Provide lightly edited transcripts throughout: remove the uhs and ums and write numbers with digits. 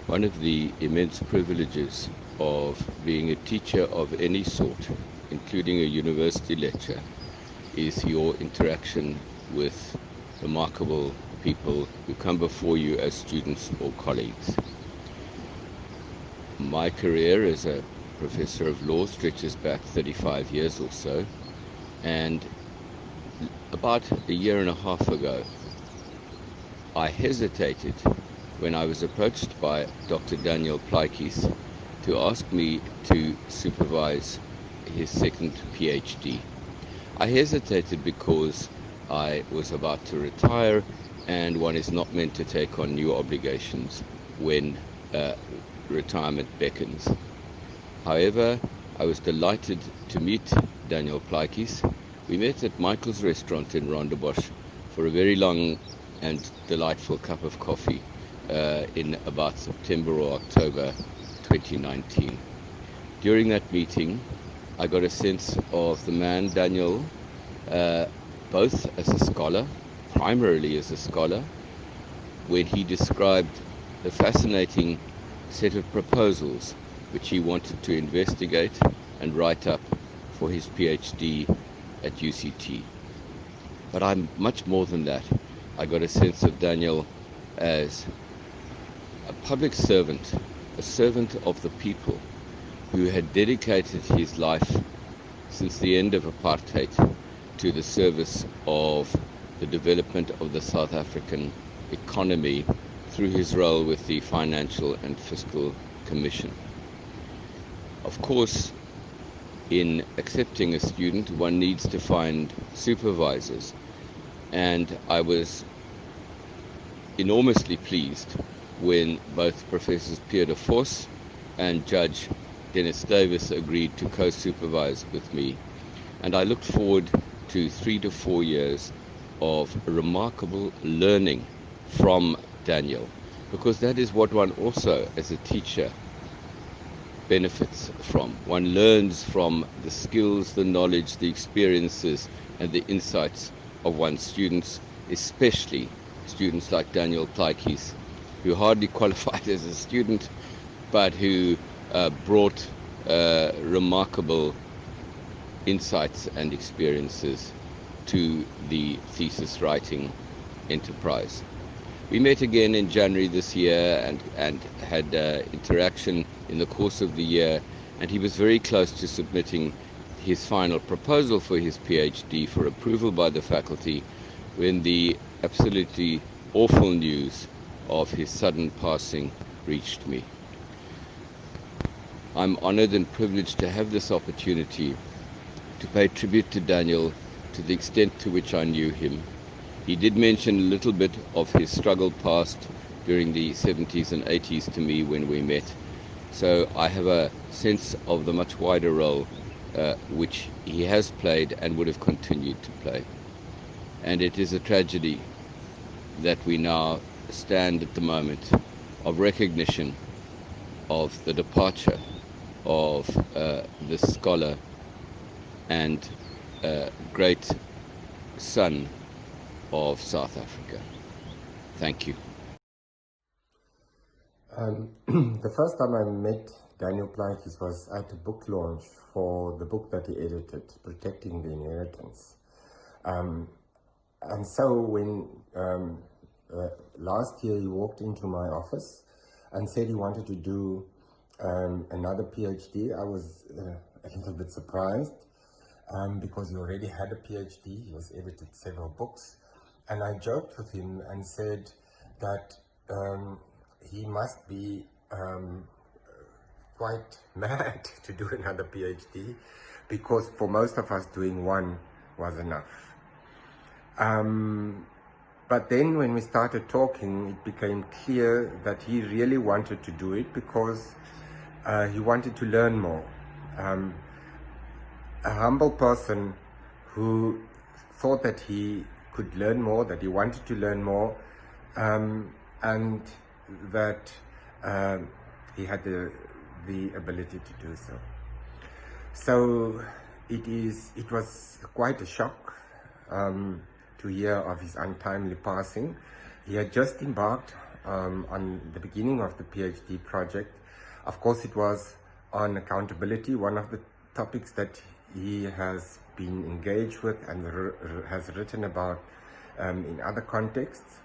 One of the immense privileges of being a teacher of any sort, including a university lecture, is your interaction with remarkable people who come before you as students or colleagues. My career as a professor of law stretches back 35 years or so, and about a year and a half ago, I hesitated when I was approached by Dr. Daniel Plaatjies to ask me to supervise his second PhD. I hesitated because I was about to retire, and one is not meant to take on new obligations when retirement beckons. However, I was delighted to meet Daniel Plaatjies. We met at Michael's restaurant in Rondebosch for a very long and delightful cup of coffee in about September or October 2019. During that meeting, I got a sense of the man, Daniel, both as a scholar, primarily as a scholar, when he described the fascinating set of proposals which he wanted to investigate and write up for his PhD at UCT. But I'm much more than that. I got a sense of Daniel as a public servant, a servant of the people who had dedicated his life since the end of apartheid to the service of the development of the South African economy through his role with the Financial and Fiscal Commission. Of course, in accepting a student, one needs to find supervisors, and I was enormously pleased when both Professors Pierre and Judge Dennis Davis agreed to co-supervise with me. And I looked forward to 3 to 4 years of remarkable learning from Daniel, because that is what one also, as a teacher, benefits from. One learns from the skills, the knowledge, the experiences, and the insights of one's students, especially students like Daniel Plaatjies, who hardly qualified as a student, but who brought remarkable insights and experiences to the thesis writing enterprise. We met again in January this year and had interaction in the course of the year, and he was very close to submitting his final proposal for his PhD for approval by the faculty when the absolutely awful news of his sudden passing reached me. I'm honored and privileged to have this opportunity to pay tribute to Daniel to the extent to which I knew him. He did mention a little bit of his struggle past during the 70s and 80s to me when we met. So I have a sense of the much wider role which he has played and would have continued to play. And it is a tragedy that we now stand at the moment of recognition of the departure of this scholar and great son of South Africa. Thank you. The first time I met Daniel Plaatjies was at a book launch for the book that he edited, Protecting the Inheritance. And so when last year he walked into my office and said he wanted to do another PhD, I was a little bit surprised because he already had a PhD. He has edited several books. And I joked with him and said that he must be quite mad to do another PhD, because for most of us doing one was enough. But then when we started talking, it became clear that he really wanted to do it because he wanted to learn more. A humble person who thought that he could learn more, that he wanted to learn more, and that he had the ability to do so. So it was quite a shock to hear of his untimely passing. He had just embarked on the beginning of the PhD project. Of course, it was on accountability, one of the topics that he has been engaged with and has written about in other contexts.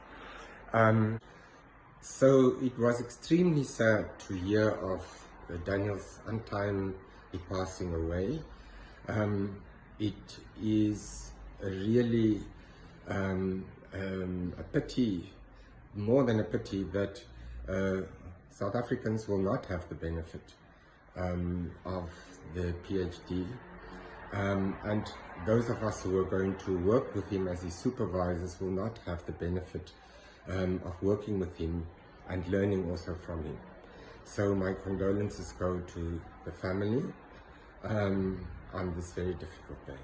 So it was extremely sad to hear of Daniel's untimely passing away. It is really a pity, more than a pity, that South Africans will not have the benefit of the PhD. And those of us who are going to work with him as his supervisors will not have the benefit of working with him and learning also from him. So my condolences go to the family on this very difficult day.